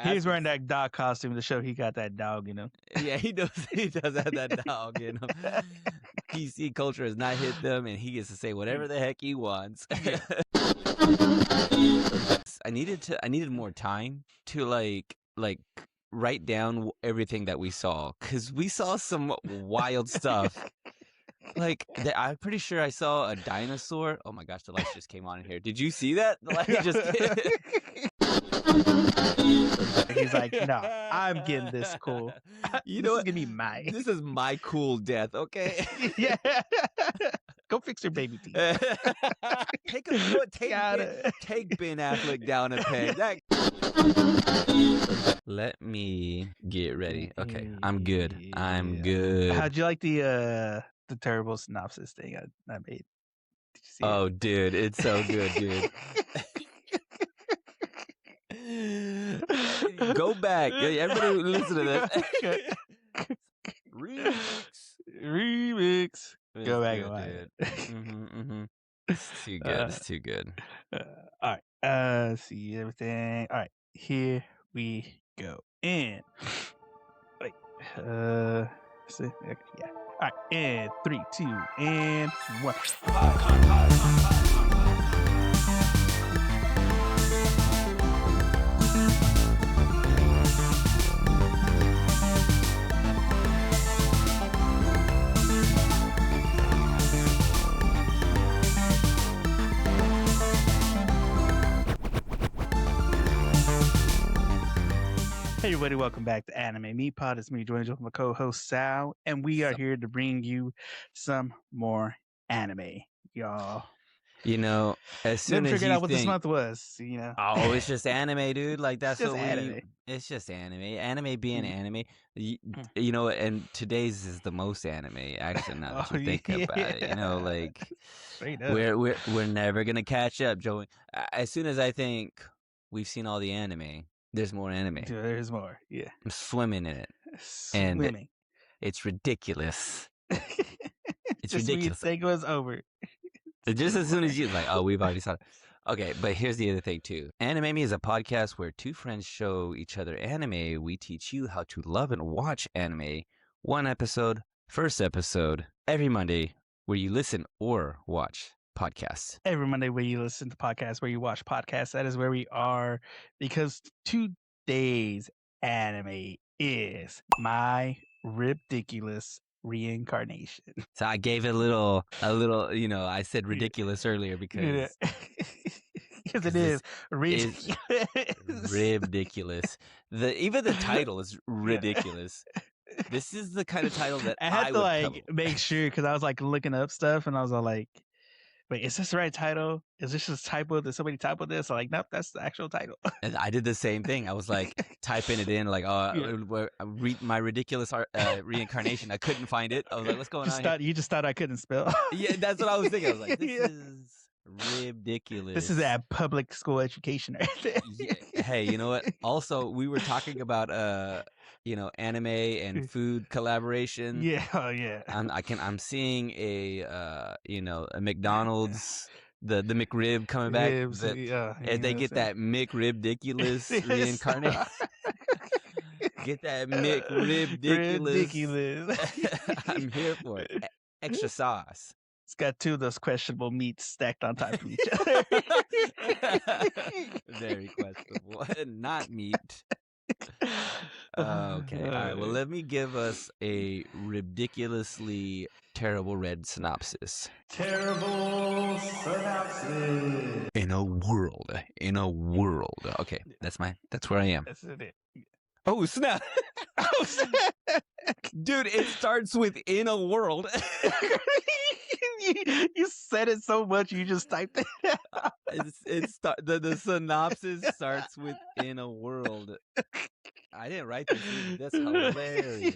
He's wearing that dog costume to show he got that dog, Yeah, he does. He does have that dog, PC culture has not hit them, and he gets to say whatever the heck he wants. Yeah. I needed more time to like write down everything that we saw, because we saw some wild stuff. Like, I'm pretty sure I saw a dinosaur. Oh my gosh, the lights just came on in here. Did you see that? The light just. He's like, no, I'm getting this cool. You This know is what? gonna be mine. This is my cool death, okay? Yeah. Go fix your baby teeth. Take Ben Affleck down a peg. Let me get ready. Okay, I'm good. I'm good. How'd you like the terrible synopsis thing I made? Did you see it? Oh, dude, it's so good, dude. Go back. Everybody listen to this. Remix. Go back and watch it. it. It's too good. It's too good. All right. See everything. All right. Here we go. And wait. See, okay, yeah. All right. And 3, 2, and 1. Hey everybody, welcome back to Anime Meat Pod. It's me, joined with my co-host Sal, and we are here to bring you some more anime, y'all. As soon as figured you out what this month was, Oh, it's just anime, dude. Like that's It's what just anime. It's just anime. Anime being anime. And today's is the most anime. Actually, now that you think about it, like straight up. we're never gonna catch up, Joey. As soon as I think we've seen all the anime, there's more anime. Dude, there's more. Yeah, I'm swimming in it. Swimming. And it's ridiculous. It's just ridiculous. When you think it was over. Just as soon as you like, oh, we've already saw it. Okay, but here's the other thing too. Anime Me is a podcast where two friends show each other anime. We teach you how to love and watch anime. First episode, every Monday, where you listen or watch podcasts. Every Monday where you listen to podcasts, where you watch podcasts, that is where we are, because today's anime is My Ribdiculous Reincarnation. So I gave it a little, I said ridiculous earlier because because it is ridiculous. Ridiculous. Even the title is ridiculous. This is the kind of title that I had to make sure, because I was looking up stuff and I was all like, wait, is this the right title? Is this just typo? Did somebody typo this? I'm like, nope, that's the actual title. And I did the same thing. I was like typing it in, My Ridiculous Reincarnation. I couldn't find it. I was like, what's going on? You just thought I couldn't spell? Yeah, that's what I was thinking. I was like, this is ridiculous. This is a public school education right there. Yeah. Hey, you know what? Also, we were talking about anime and food collaboration. Yeah, oh yeah. I'm seeing a McDonald's, the McRib coming back. Ribs, and they get that McRibdiculous reincarnation. Get that McRibdiculous. I'm here for it. Extra sauce. It's got two of those questionable meats stacked on top of each other. Very questionable. Not meat. Okay. All right. Well, let me give us a ridiculously terrible red synopsis. Terrible synopsis. In a world. Okay. That's where I am. That's it. Oh, snap. Oh, snap. Dude, it starts with in a world. You said it so much, you just typed it. The synopsis starts with in a world. I didn't write this. That's hilarious.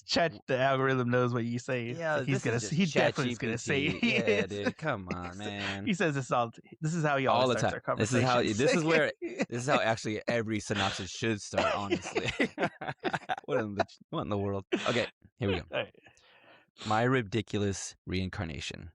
Chat, the algorithm knows what you say. Yeah, he definitely is gonna say it. Yeah, dude. Come on, man. He says this all. This is how he all always the starts time. our conversation. This is how actually every synopsis should start. Honestly, what in the world? Okay, here we go. Right. My Ribdiculous Reincarnation.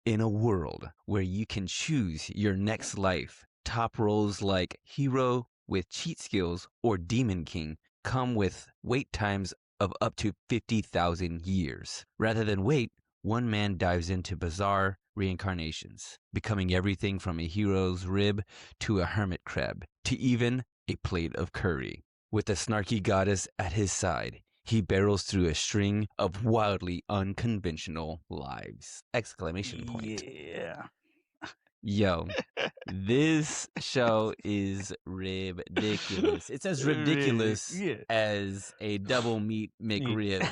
In a world where you can choose your next life, top roles like hero with cheat skills or demon king come with wait times of up to 50,000 years. Rather than wait, one man dives into bizarre reincarnations, becoming everything from a hero's rib to a hermit crab to even a plate of curry. With a snarky goddess at his side, he barrels through a string of wildly unconventional lives! Exclamation point. Yeah. Yo, this show is ridiculous. It's as ridiculous Yeah. as a double meat McRib.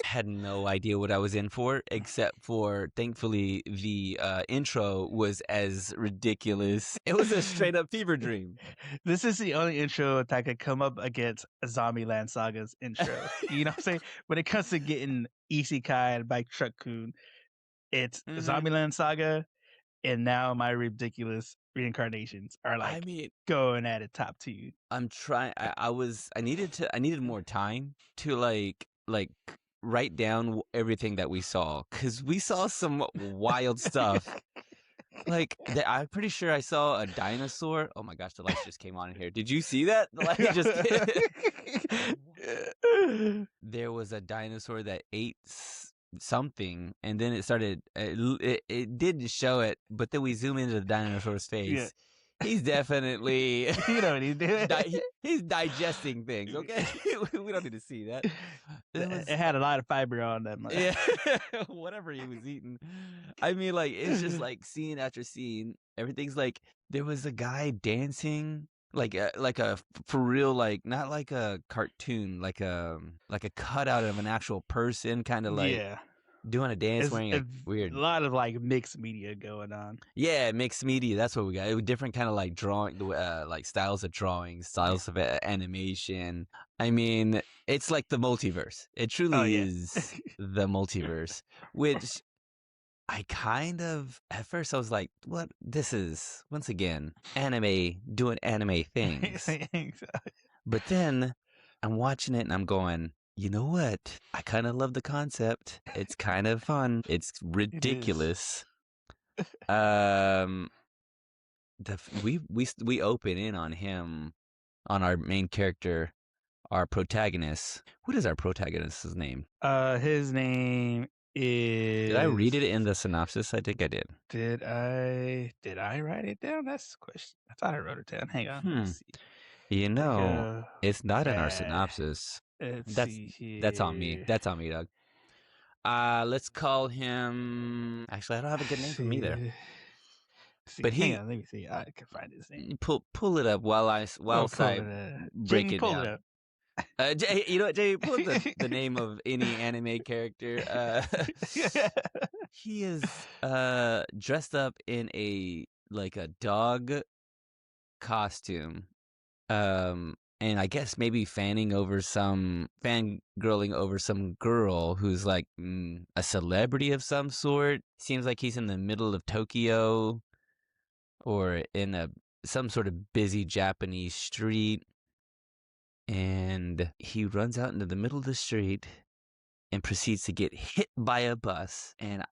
Had no idea what I was in for, except for thankfully the intro was as ridiculous. It was a straight up fever dream. This is the only intro that could come up against Zombieland Saga's intro. You know what I'm saying? When it comes to getting Isekai and Bike Truck Kun, it's Zombieland Saga, and now my ridiculous reincarnations are like I mean, going at it top two. I'm trying. I needed more time to like write down everything that we saw, because we saw some wild stuff. Like I'm pretty sure I saw a dinosaur. Oh my gosh, the lights just came on in here. Did you see that? The light just. There was a dinosaur that ate something, and then it started. It did show it, but then we zoom into the dinosaur's face. Yeah. He's definitely. You know what he's doing? He's digesting things. Okay, we don't need to see that. It had a lot of fiber on them. Yeah, whatever he was eating. I mean, like, it's just like scene after scene. Everything's like, there was a guy dancing, like a for real, like not like a cartoon, like a cutout of an actual person, kind of like doing a dance, wearing a weird. A lot of like mixed media going on. Yeah, mixed media. That's what we got. It was different kind of like drawing, like styles of drawing, styles of animation. I mean, it's like the multiverse. It truly is the multiverse, which I kind of, at first I was like, what? This is, once again, anime doing anime things. But then I'm watching it and I'm going, you know what? I kind of love the concept. It's kind of fun. It's ridiculous. We open in on him, on our main character, our protagonist. What is our protagonist's name? His name is. Did I read it in the synopsis? I think I did. Did I write it down? That's the question. I thought I wrote it down. Hang on. Let's see. You know, it's not in our synopsis. That's on me. That's on me, Doug. Let's call him. Actually, I don't have a good name for him either. But hang on, let me see. I can find his name. Pull it up while I break it down. You know what, Jay? Pull up the name of any anime character. He is dressed up in a dog costume. And I guess maybe fangirling over some girl who's like a celebrity of some sort. Seems like he's in the middle of Tokyo or in some sort of busy Japanese street. And he runs out into the middle of the street and proceeds to get hit by a bus. And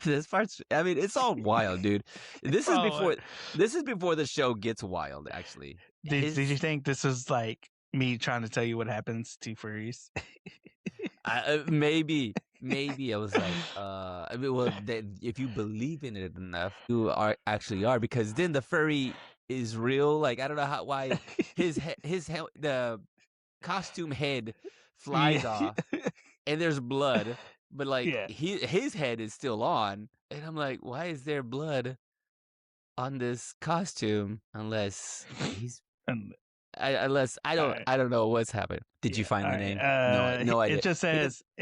this part's, I mean, it's all wild, dude. This is before the show gets wild, actually. Did you think this was like me trying to tell you what happens to furries? Maybe I was like, I mean, well, if you believe in it enough, you actually are, because then the furry is real. Like, I don't know why the costume head flies off and there's blood, but like his head is still on, and I'm like, why is there blood on this costume? Unless he's I don't know what's happened. Did you find the name? No idea. It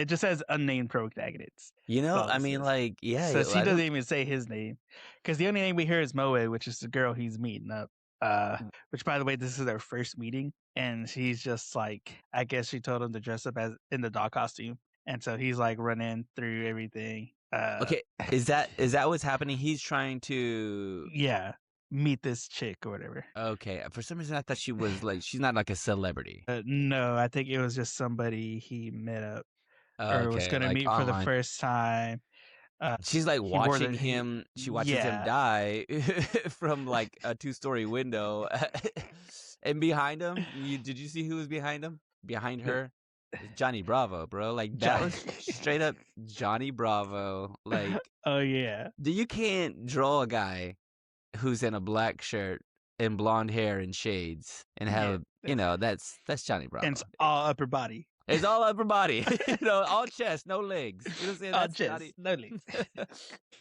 just says unnamed protagonist. You know, I mean, like, yeah. So she doesn't even say his name, because the only name we hear is Moe, which is the girl he's meeting up. Which, by the way, this is their first meeting, and she's just like, I guess she told him to dress up as in the dog costume, and so he's like running through everything. Okay, is that what's happening? He's trying to meet this chick or whatever. Okay, for some reason I thought she was like, she's not like a celebrity. No, I think it was just somebody he met up or was going to meet for the first time. She's like he wore watching the him. She watches him yeah. die from like a 2-story window, and behind him, did you see who was behind him? Behind her, it's Johnny Bravo, bro. Like that Johnny. was straight up Johnny Bravo. Like Oh yeah. you can't draw a guy who's in a black shirt and blonde hair and shades and Yeah. have that's Johnny And Bravo. it's all upper body. It's all upper body, all chest, no legs. You know what I'm saying? All That's chest, Johnny. no legs.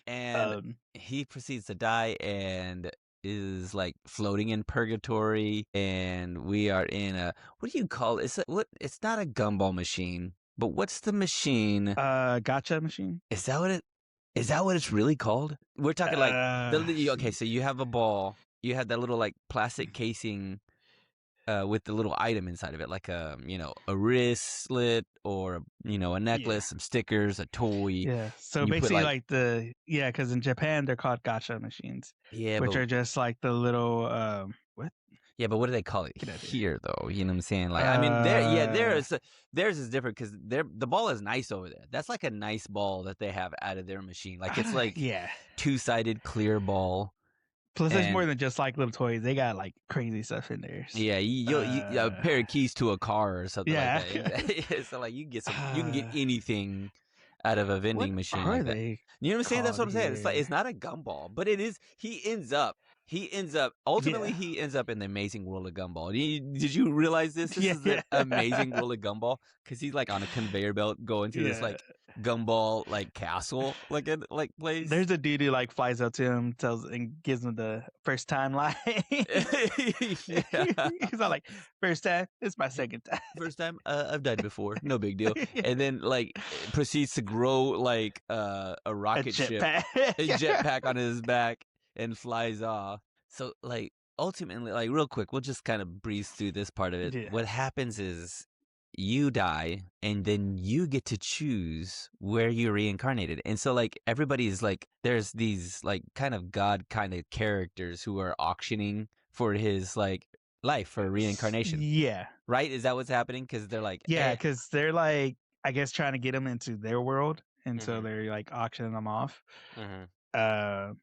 And um he proceeds to die and is like floating in purgatory. And we are in a, what do you call it? It's not a gumball machine, but what's the machine? gotcha machine. Is that what it's really called? We're talking like okay, so you have a ball, you have that little like plastic casing with the little item inside of it, like a wristlet or a necklace, some stickers, a toy. Yeah. So And you put basically, like, like because in Japan they're called gotcha machines, yeah, which but are just like the little what? what do they call it Get out of here. here though? You know what I'm saying? Like, I mean, theirs is different because the ball is nice over there. That's like a nice ball that they have out of their machine. Like it's like yeah. 2-sided clear ball. Plus, it's more And than just like little toys. They got like crazy stuff in there. yeah, a pair of keys to a car or something Yeah. like that. So like you can get anything out of a vending What machine are like that. they You know what I'm saying? That's what called I'm saying. It's like here? it's not a gumball, but it is. Ultimately he ends up in the amazing world of gumball. Did you realize this? This is the amazing world of gumball because he's like on a conveyor belt going to this like gumball like castle like place. There's a dude who like flies up to him, tells and gives him the first time line. Yeah. He's all like, first time, it's my second time. First time, I've died before, no big deal. And then like proceeds to grow like a rocket ship, a jetpack on his back, and flies off. So like ultimately, like real quick, we'll just kind of breeze through this part of it. Yeah. What happens is you die and then you get to choose where you're reincarnated. And so like everybody's like, there's these like kind of god kind of characters who are auctioning for his like life for reincarnation. Yeah. Right? Is that what's happening? Because they're like, Yeah, because they're like, I guess, trying to get him into their world. And so Mhm. they're like auctioning them off. Mhm.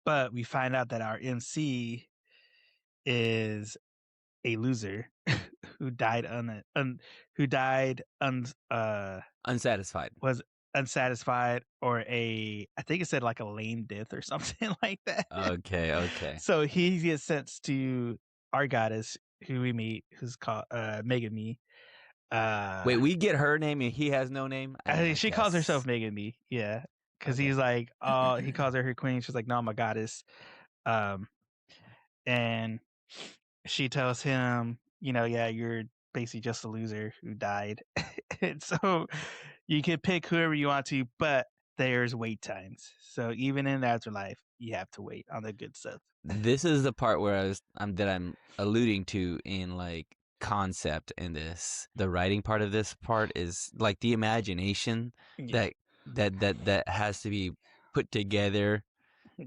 But we find out that our MC is a loser who died Unsatisfied. was unsatisfied, or I think it said like a lame death or something like that. Okay. So he gets sent to our goddess who we meet, who's called Megan Me. Wait, we get her name and he has no name? I think she calls herself guess. Megan Me, yeah. Because Okay. he's like, he calls her queen. She's like, no, I'm a goddess. And she tells him, yeah, you're basically just a loser who died. And so you can pick whoever you want to, but there's wait times. So even in the afterlife, you have to wait on the good stuff. This is the part where I'm alluding to in like concept in this. The writing part of this part is like the imagination Yeah. that has to be put together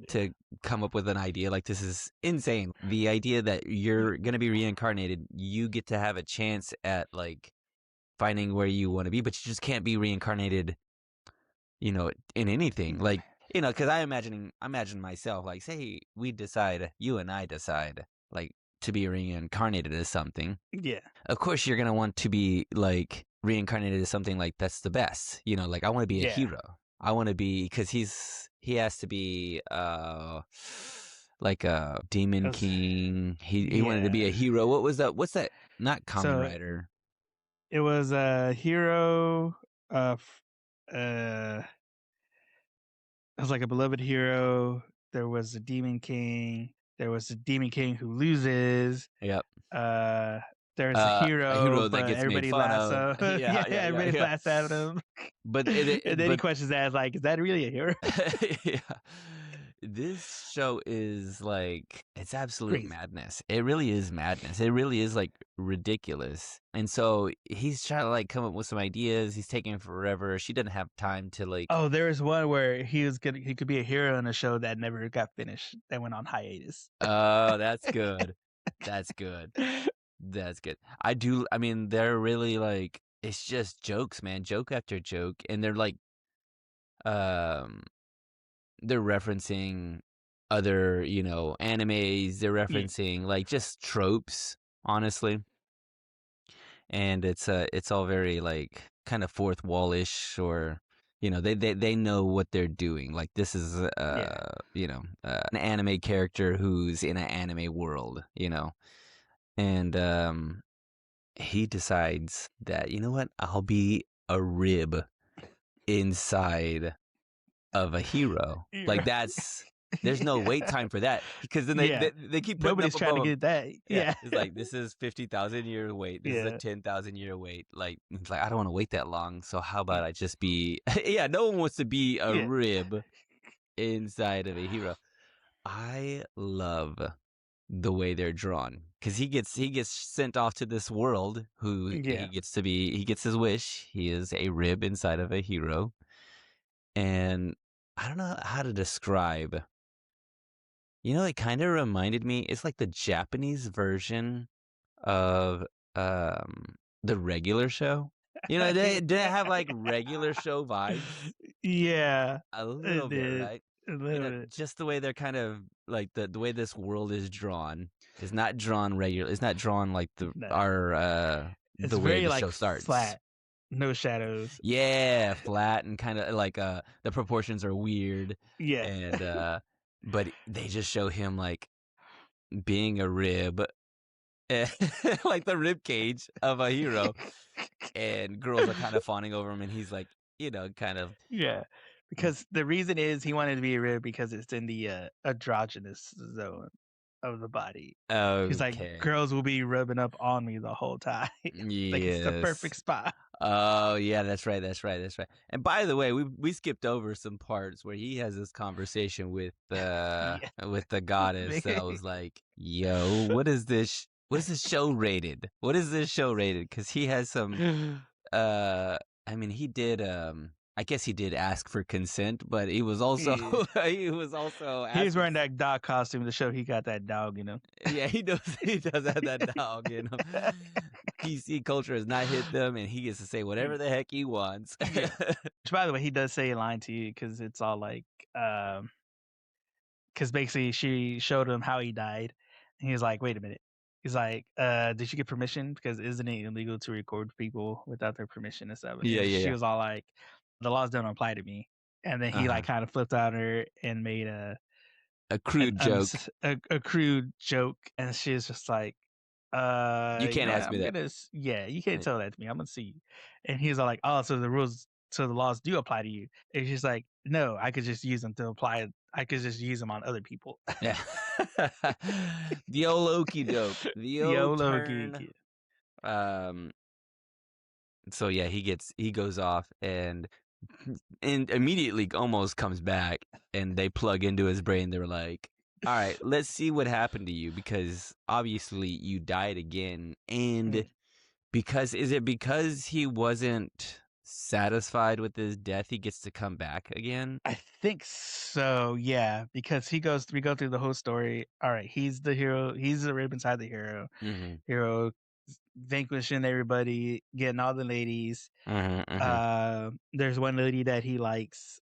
to come up with an idea. Like this is insane. The idea that you're gonna be reincarnated, you get to have a chance at like finding where you want to be, but you just can't be reincarnated, in anything. Like, because I imagine myself, like, say you and I decide, like, to be reincarnated as something. Yeah. Of course, you're gonna want to be like reincarnated as something like that's the best. Like I want to be a hero. I want to be, because he has to be like a demon king. He wanted to be a hero. What was that? What's that? Not Kamen Rider. It was a hero of it was like a beloved hero. There was a demon king. There was a demon king who loses. Yep. There's a hero that but gets everybody made fun laughs of. yeah, everybody laughs at him. But and then he questions that, like, is that really a hero? Yeah. This show is like, it's absolute Crazy. madness. It really is madness. It really is like ridiculous. And so he's trying to like come up with some ideas. He's taking forever. She doesn't have time to like. Oh, there was one where he could be a hero in a show that never got finished, that went on hiatus. Oh, that's good. That's good. That's good. I mean, they're really like, it's just jokes, man. Joke after joke. And they're like, Um, they're referencing other, animes. They're Yeah. referencing like just tropes, honestly. And it's all very like kind of fourth wallish, or they know what they're doing. Like this is Yeah. an anime character who's in an anime world, and he decides that, you know what, I'll be a rib inside of a hero. You're Like right. there's no wait Yeah. time for that, because then they, Yeah. they they keep putting up Nobody's trying to above him. get that. Yeah, Yeah. it's like this is 50,000 year wait. This is a Yeah. 10,000 year wait. Like it's like I don't want to wait that long. So how about Yeah. I just be? Yeah, no one wants to be a Yeah. rib inside of a hero. I love the way they're drawn, because he gets sent off to this world. Who Yeah. he gets his wish. He is a rib inside of a hero, and I don't know how to describe. It kind of reminded me. It's like the Japanese version of the regular show. They have like regular show vibes Yeah. a little It bit, did. right? A little bit. Just the way they're kind of like the way this world is drawn is not drawn regular. It's not drawn like No. It's the way very the like show starts. flat. No shadows. Yeah, flat and kind of like the proportions are weird, Yeah. and but they just show him like being a rib, like the rib cage of a hero, and girls are kind of fawning over him, and he's like, kind of. Yeah. Because the reason is he wanted to be a rib because it's in the androgynous zone of the body. He's like, Okay. girls will be rubbing up on me the whole time. Like it's the Yes. perfect spot. Oh yeah, that's right. And by the way, we skipped over some parts where he has this conversation Yeah. with the goddess. That I was like, yo, what is this? What is this show rated? What is this show rated? Because he has some. I mean, he did. I guess he did ask for consent, but he was also Yeah. he was also He was asking. wearing that dog costume to show he got that dog, Yeah, he does. He does have that dog, PC culture has not hit them, and he gets to say whatever the heck he wants. Yeah. Which, by the way, he does say a line to you because it's all like, because basically she showed him how he died, and he was like, "Wait a minute." He's like, "Did you get permission? Because isn't it illegal to record people without their permission and stuff?" Yeah, And yeah, she yeah. was all like, "The laws don't apply to me." And then he like kind of flipped on her and made A crude joke. a crude joke, and she's just like, You you can't know what, ask me I'm that. gonna yeah, you can't tell that to me, I'm gonna see you. And he's all like, oh, so the laws do apply to you. And she's like, no, I could just use them to apply, I could just use them on other people. Yeah. The old Loki doke. The Yo, old Loki. turn. So yeah, he goes off and immediately almost comes back, and they plug into his brain. They're like, all right, let's see what happened to you, because obviously you died again. And is it because he wasn't satisfied with his death he gets to come back again? I think so, yeah, because we go through the whole story. All right, he's the hero, he's the rib inside the hero. Mm-hmm. Hero vanquishing everybody, getting all the ladies. There's one lady that he likes,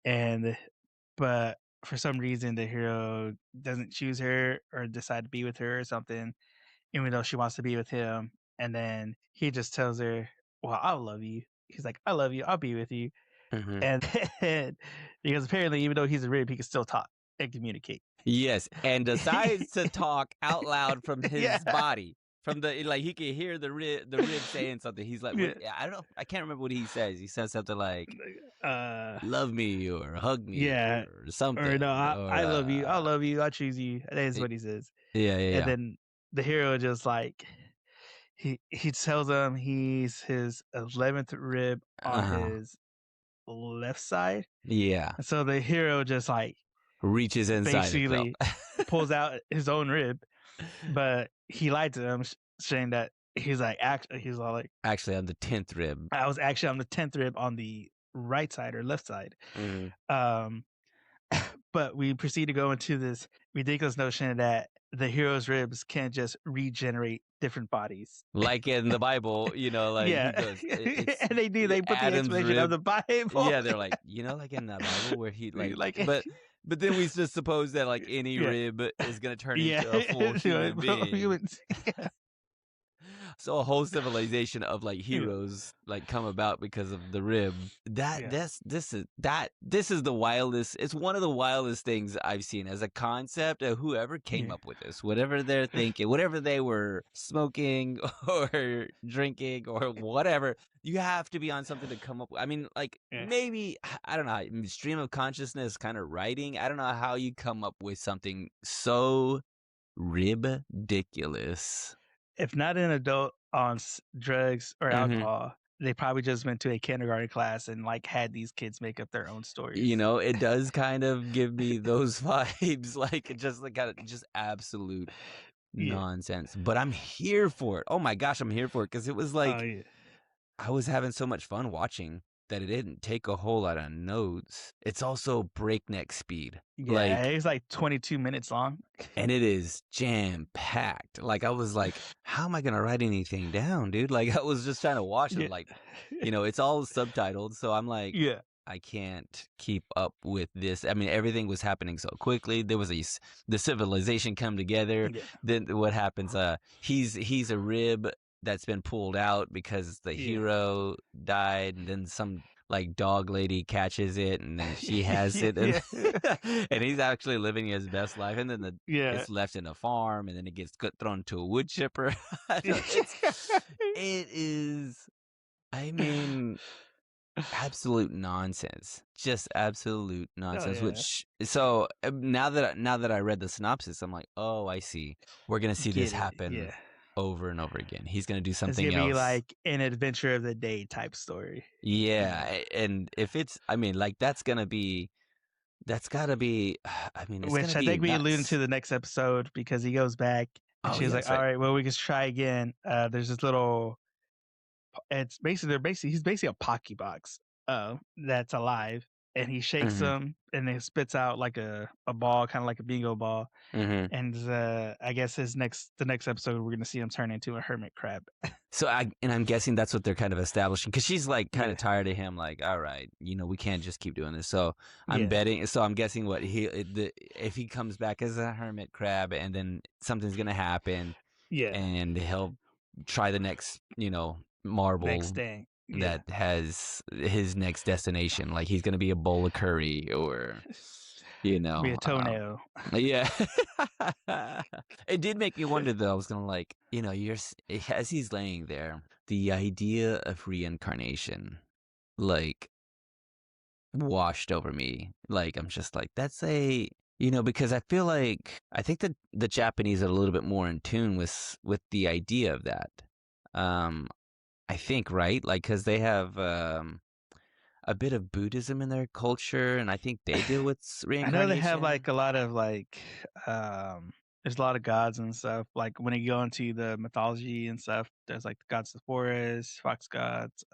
and but for some reason the hero doesn't choose her or decide to be with her or something, even though she wants to be with him. And then he just tells her, "Well, I'll love you." He's like, "I love you. I'll be with you." And then, because apparently, even though he's a rib, he can still talk and communicate. Yes, and decides to talk out loud from Yeah. his body. From the like, he can hear the rib saying something. He's like, Yeah. I don't know, I can't remember what he says. He says something like, Uh, "Love me" or "hug me" yeah. or something. Or no, Or I love you. I'll love you. I'll choose you. That is what he says. yeah, yeah, And yeah. then the hero just like he tells him he's his 11th rib on his left side. Yeah, And so the hero just like reaches inside basically himself. pulls out his own rib, but he lied to him, saying that he's like, actually, he's all like, Actually, I'm the 10th rib. I was actually on the 10th rib on the right side or left side. But we proceed to go into this ridiculous notion that the hero's ribs can just regenerate different bodies. Like in the Bible, like he Yeah, goes, it's and they do. They put the Adam's explanation of rib. the Bible. Yeah, they're like, like in the Bible where he Like, but then we just suppose that like any yeah, rib is gonna turn yeah, into a full human being. humans. Yeah, So a whole civilization of like yeah, heroes like come about because of the rib. yeah, This is the wildest. It's one of the wildest things I've seen as a concept of whoever came yeah. up with this, whatever they're thinking, whatever they were smoking or drinking or whatever. You have to be on something to come up with. I mean, like Yeah. maybe I don't know, stream of consciousness kind of writing. I don't know how you come up with something so ridiculous. If not an adult on drugs or Mm-hmm. alcohol, they probably just went to a kindergarten class and like had these kids make up their own stories. It does kind of give me those vibes, like kind of just absolute Yeah. nonsense. But I'm here for it. Oh my gosh, I'm here for it because it was Oh like yeah. I was having so much fun watching that it didn't take a whole lot of notes. It's also breakneck speed. Yeah, Like, it's like 22 minutes long. and it is jam packed. Like I was like, how am I gonna write anything down, dude? Like I was just trying to watch it. Yeah. Like, it's all subtitled, so I'm like, Yeah. I can't keep up with this. I mean, everything was happening so quickly. There was the civilization come together. Yeah. Then what happens? He's a rib that's been pulled out because the Yeah. hero died, and then some like dog lady catches it, and then she has it, and Yeah. and he's actually living his best life, and then Yeah. it's left in a farm, and then it gets thrown to a wood chipper. It is. I mean, absolute nonsense, just absolute Oh nonsense. yeah. Which so now that I read the synopsis, I'm like, oh, I see. We're gonna see this Get it. happen Yeah. over and over again. He's gonna do It's something gonna be else. like an adventure of the day type story. Yeah, and if it's, I mean, like that's gotta be. I mean, it's Which gonna I be think we alluded to nuts. the next episode because he goes back and Oh she's yeah, like, that's "All right. right, well, we can try again." There's this little. It's basically he's basically a Pocky box. That's alive, and he shakes Mm-hmm. them, and it spits out like a ball, kind of like a bingo ball. Mm-hmm. And I guess the next episode we're gonna see him turn into a hermit crab. So I'm guessing that's what they're kind of establishing because she's like kind Yeah, of tired of him. Like, all right, we can't just keep doing this. So I'm yeah, betting. So I'm guessing if he comes back as a hermit crab, and then something's gonna happen, yeah. and he'll try the next, marble Next thing, yeah. that has his next destination. Like he's gonna be a bowl of curry, or you Be a know, toenail. yeah. It did make me wonder though. I was gonna like, as he's laying there, the idea of reincarnation like washed over me. Like I'm just like, that's because I feel like I think that the Japanese are a little bit more in tune with the idea of that. Um I think, right? Like cuz they have a bit of Buddhism in their culture, and I think they deal with I know they have reincarnation. like a lot of there's a lot of gods and stuff. Like when you go into the mythology and stuff, there's like the gods of the forest, fox gods,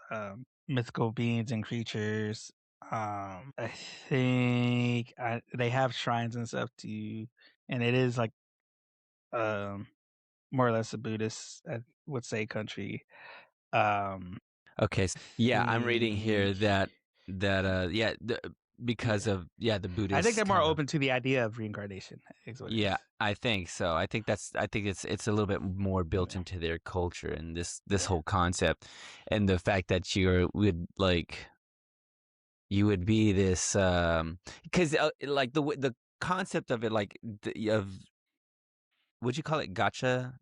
mythical beings and creatures. I think they have shrines and stuff too, and it is like um more or less a Buddhist, I would say, country. Um, Okay. Yeah, I'm reading here think that yeah, yeah, because of the I think Buddhist they're more kind of. open to the idea of reincarnation. Is what it Yeah, is. I think so. I think it's a little bit more built Yeah, into their culture, and this yeah, whole concept, and the fact that you would be this because like the concept of it, like of, would you call it gachi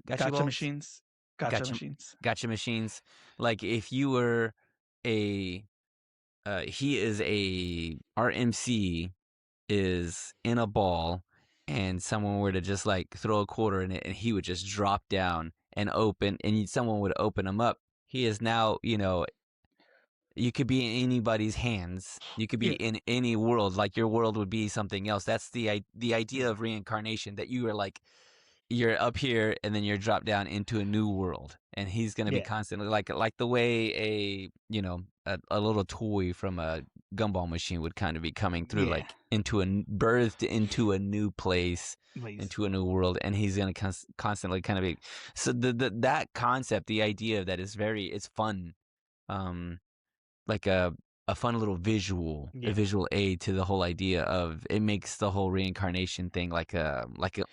gotcha balls, machines, gotcha gotcha machines. gotcha machines. Like if you were a he is our MC is in a ball, and someone were to just like throw a quarter in it, and he would just drop down and open, and someone would open him up. He is now, you could be in anybody's hands. You could be Yeah, in any world. Like your world would be something else. That's the idea yeah, of reincarnation, that you are like you're up here and then you're dropped down into a new world, and he's gonna be constantly like the way a little toy from a gumball machine would kind of be coming through, like birthed into a new place, into a new world, and he's gonna constantly kind of be. So that concept, the idea of that is it's fun, like a fun little visual aid to the whole idea of it. Makes the whole reincarnation thing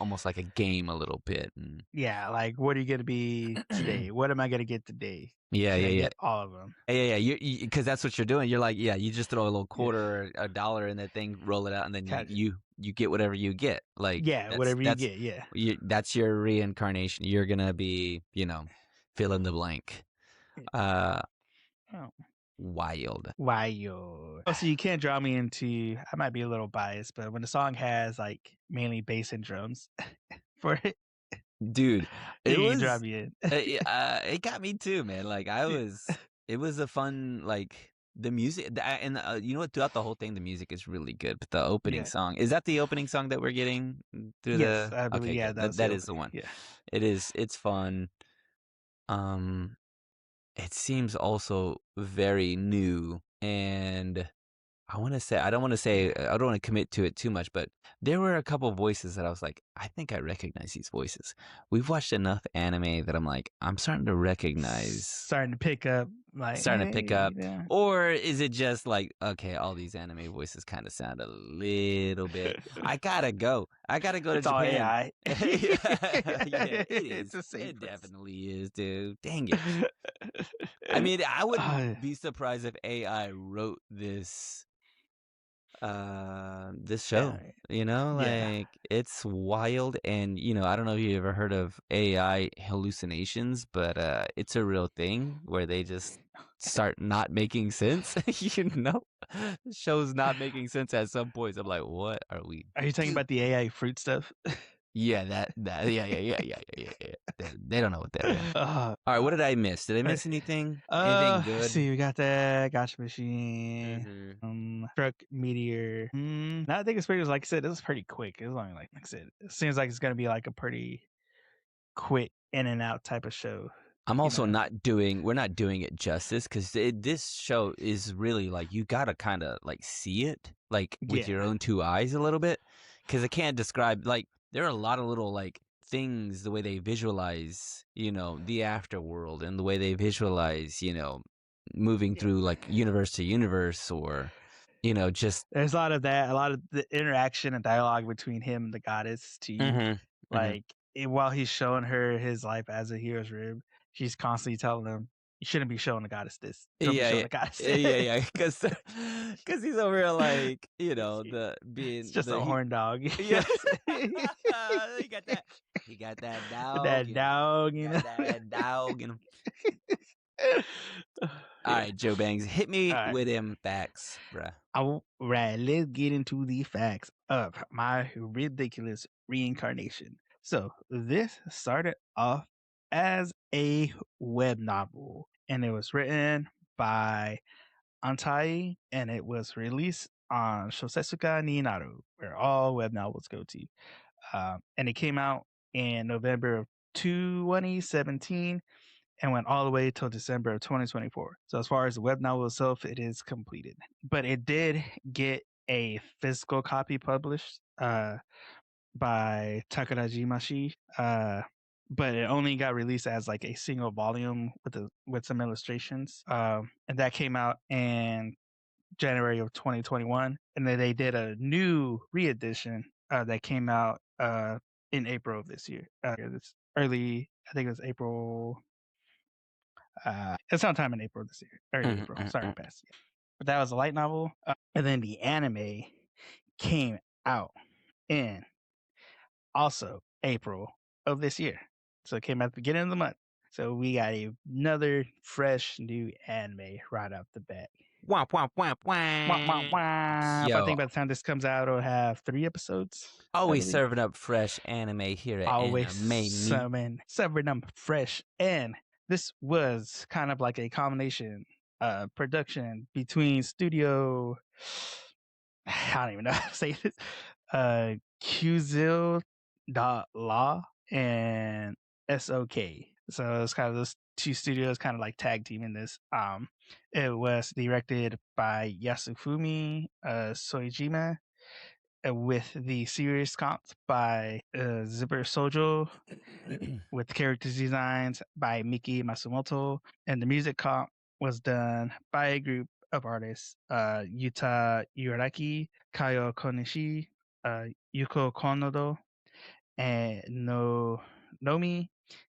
almost like a game a little bit. And like, what are you gonna be today? What am I gonna get today? Yeah. Get all of them. Yeah. Because that's what you're doing. You're like, you just throw a little quarter or a dollar in that thing, roll it out, and then you get whatever you get. Like, whatever you get. That's your reincarnation. You're gonna be, fill in the blank. Wild. Oh, so you can't draw me into. I might be a little biased, but when the song has like mainly bass and drums for it, dude, it was. Draw me in. It got me too, man. Like it was a fun, like the music, and you know what? Throughout the whole thing, the music is really good. But the opening song, is that the opening song that we're getting through yes, I believe, okay, that is the one. Yeah, it is. It's fun. It seems also very new, and I don't want to commit to it too much, but there were a couple voices that I was like, I think I recognize these voices. We've watched enough anime that I'm like, I'm starting to recognize. Starting to pick up. Yeah. Or is it just like, okay, all these anime voices kind of sound a little bit. I gotta go to Japan. All AI. Yeah, it is. It definitely is, dude. Dang it. I mean, I wouldn't be surprised if AI wrote this show. It's wild. And I don't know if you ever heard of AI hallucinations, but it's a real thing where they just start not making sense. The show's not making sense at some points. I'm like, what are we you talking about the AI fruit stuff? Yeah, that yeah. They don't know what that is. All right, what did I miss? Did I miss anything? Anything good? See, we got that Gotcha Machine, Truck Meteor. Now I think it's pretty. Like I said, this is pretty quick. It's only like I said, it seems like it's gonna be like a pretty quick in and out type of show. I'm also we're not doing it justice, because this show is really like, you gotta kind of like see it like with your own two eyes a little bit, because I can't describe, like, there are a lot of little like things, the way they visualize, the afterworld, and the way they visualize, moving through like universe to universe, or just there's a lot of that, a lot of the interaction and dialogue between him and the goddess too. While he's showing her his life as a hero's rib, she's constantly telling him, you shouldn't be showing the goddess this. Don't be showing the goddess this. Because he's over here like, it's just a horn dog. Yeah. He got that dog. That dog, that dog in him. All right, Joe Bangs, hit me with them facts, bruh. All right, let's get into the facts of my ridiculous reincarnation. So this started off as a web novel, and it was written by Antai, and it was released on Shosetsuka ni Naru, where all web novels go to. And it came out in November of 2017 and went all the way till December of 2024. So as far as the web novel itself, it is completed. But it did get a physical copy published by Takarajimashi, but it only got released as like a single volume with some illustrations, and that came out in January of 2021. And then they did a new re-edition that came out in April of this year. This early, I think it was April. It's sometime in April this year. Early April. Sorry, past. But that was a light novel. And then the anime came out in also April of this year. So it came out at the beginning of the month. So we got another fresh new anime right off the bat. Womp, womp, womp, womp. Womp, womp, womp. I think by the time this comes out, it'll have 3 episodes. Always serving up fresh anime here at Anime. Serving up fresh. And this was kind of like a combination production between studio, I don't even know how to say this, Qzil.law and SOK. So it's kind of those two studios kind of like tag teaming this. It was directed by Yasufumi Soejima, with the series comp by Zipper Sojo, with character designs by Miki Masumoto, and the music comp was done by a group of artists: Yuta Uraki, Kayo Konishi, Yuko Konodo, and Nomi,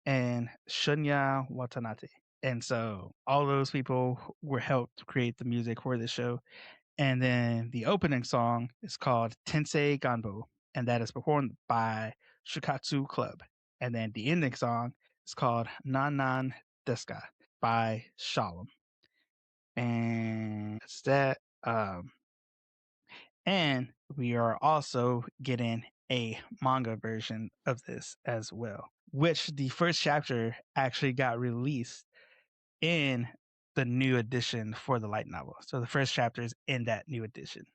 and Shunya Watanabe. And so all those people were helped create the music for this show. And then the opening song is called Tensei Ganbo, and that is performed by Shikatsu Club. And then the ending song is called Nan Nan Deska by Shalom. And that's that. And we are also getting a manga version of this as well, which the first chapter actually got released in the new edition for the light novel. So the first chapter is in that new edition.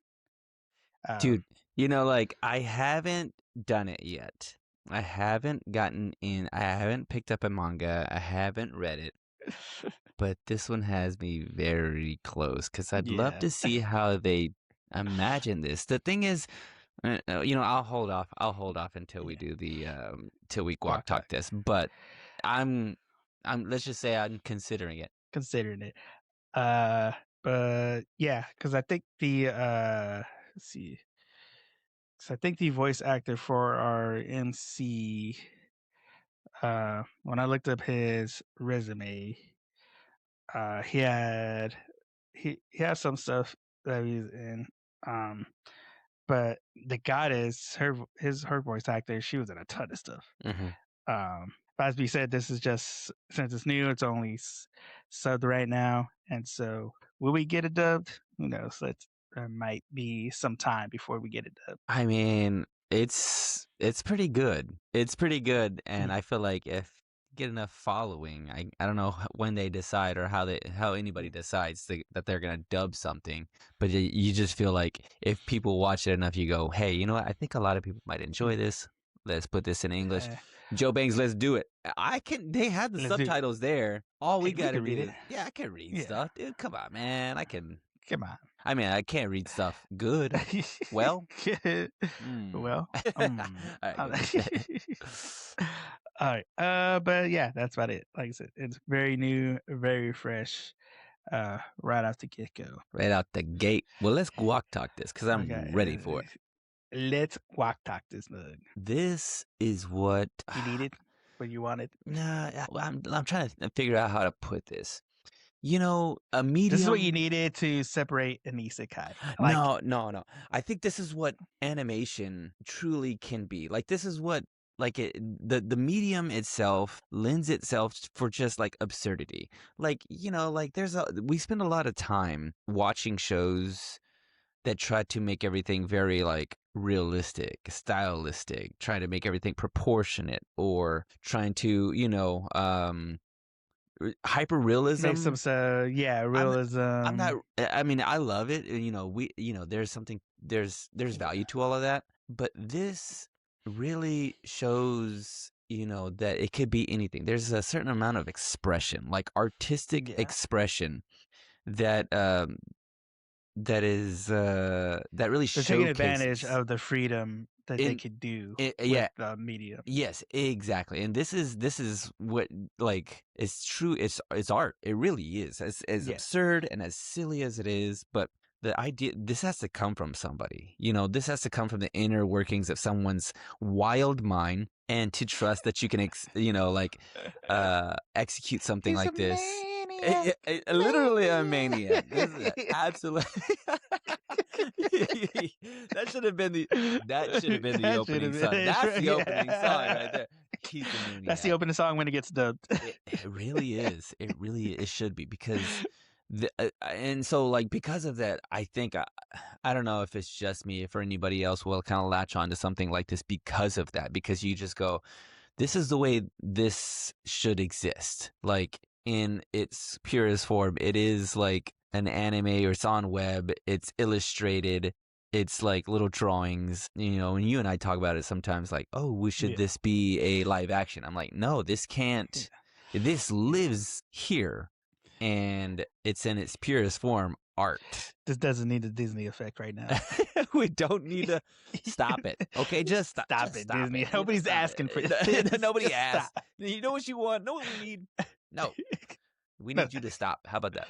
Dude, like I haven't done it yet. I haven't gotten in. I haven't picked up a manga. I haven't read it. But this one has me very close because I'd love to see how they imagine this. The thing is, I'll hold off. I'll hold off until we do the till we guac talk this. But I'm let's just say I'm considering it. But yeah, because I think the let's see. So I think the voice actor for our MC, when I looked up his resume, he had he has some stuff that he's in. But the goddess, her voice actor, she was in a ton of stuff. But as we said, this is just, since it's new, it's only subbed right now, and so will we get it dubbed? Who knows? There might be some time before we get it dubbed. I mean, it's pretty good. It's pretty good, and I feel like if you get enough following, I don't know when they decide or how anybody decides that they're gonna dub something, but you just feel like if people watch it enough, you go, hey, you know what? I think a lot of people might enjoy this. Let's put this in English. Joe Bangs, let's do it. They have the subtitles there. All we gotta do is, I can read stuff, dude. Come on, man. Come on. I mean, I can't read stuff good. Well, well. All right. All right. But yeah, that's about it. Like I said, it's very new, very fresh, right out the get go. Right out the gate. Well, let's guac talk this because I'm ready for it. Let's guac talk this mug. This is what you needed, what you wanted. Nah, I'm trying to figure out how to put this. A medium. This is what you needed to separate an isekai. No. I think this is what animation truly can be. Like, this is what, like, the medium itself lends itself for just like absurdity. Like, like we spend a lot of time watching shows that try to make everything very like realistic, stylistic, trying to make everything proportionate, or trying to, hyper realism. Make some realism. I'm not. I mean, I love it. There's value to all of that, but this really shows that it could be anything. There's a certain amount of expression, like artistic expression, that that really they're taking advantage of the freedom that they could do with the medium. Yes, exactly. And this is what, like, it's true. It's art. It really is. As absurd and as silly as it is, but the idea, this has to come from somebody. This has to come from the inner workings of someone's wild mind, and to trust that you can execute something like this. Literally a maniac. Absolutely. That should have been the opening song. That's the opening song right there. He's a maniac. That's the opening song when it gets dubbed. It really is. It should be, because and so, like, because of that, I think I don't know if it's just me, if anybody else will kind of latch on to something like this because of that, because you just go, this is the way this should exist, like, in its purest form. It is like an anime, or it's on web, it's illustrated, it's like little drawings, and you and I talk about it sometimes, like, oh, should Yeah. this be a live action? I'm like, no, this can't. This Yeah. lives here, and it's in its purest form, art. This doesn't need a Disney effect right now. We don't need to stop it. Okay, just stop. Stop Just it, stop Disney. it. Just Nobody's stop asking for it. this. Nobody Just asked. stop. You know what you want? Know what we need? No, we No. need you to stop. How about that?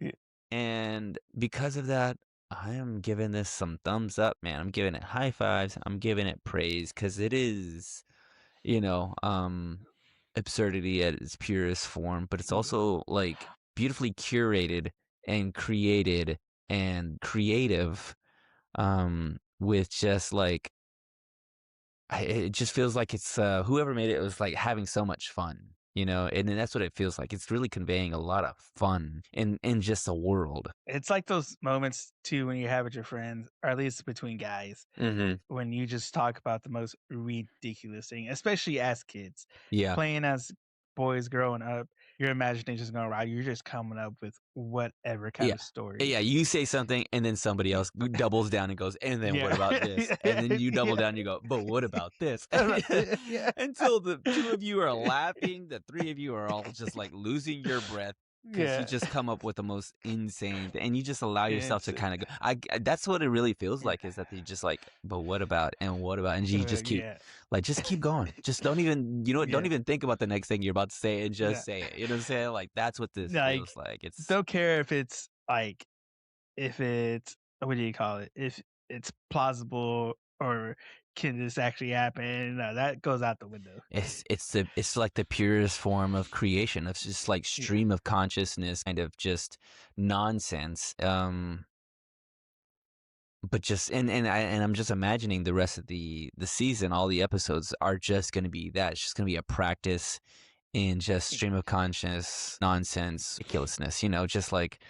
Yeah. And because of that, I am giving this some thumbs up, man. I'm giving it high fives. I'm giving it praise because it is, you know, um, absurdity at its purest form, but it's Yeah. also like beautifully curated and created and creative, with just like it just feels like it's whoever made it was like having so much fun, and then that's what it feels like. It's really conveying a lot of fun in just a world. It's like those moments too when you have with your friends, or at least between guys, Mm-hmm. when you just talk about the most ridiculous thing, especially as kids. Yeah. Playing as boys growing up, your imagination's going wild. You're just coming up with whatever kind Yeah. of story. Yeah, you say something and then somebody else doubles down and goes, and then what Yeah. about this? And then you double Yeah. down and you go, but what about this? Yeah. Until the two of you are laughing, the three of you are all just like losing your breath because you Yeah. just come up with the most insane and you just allow yourself It's to kind of go. That's what it really feels like, is that you just like, but what about, and what about, and you just keep yeah. like, just keep going. Just don't even, don't Yeah. even think about the next thing you're about to say and just Yeah. say it. You know what I'm saying? Like, that's what this Like, feels like. It's, don't care if it's like, if it's, what do you call it? If it's plausible or can this actually happen? No, that goes out the window. it's like the purest form of creation. It's just like Yeah. stream of consciousness, kind of just nonsense. But just and I'm just imagining the rest of the season. All the episodes are just going to be that. It's just going to be a practice in just stream of conscious nonsense, ridiculousness. Just like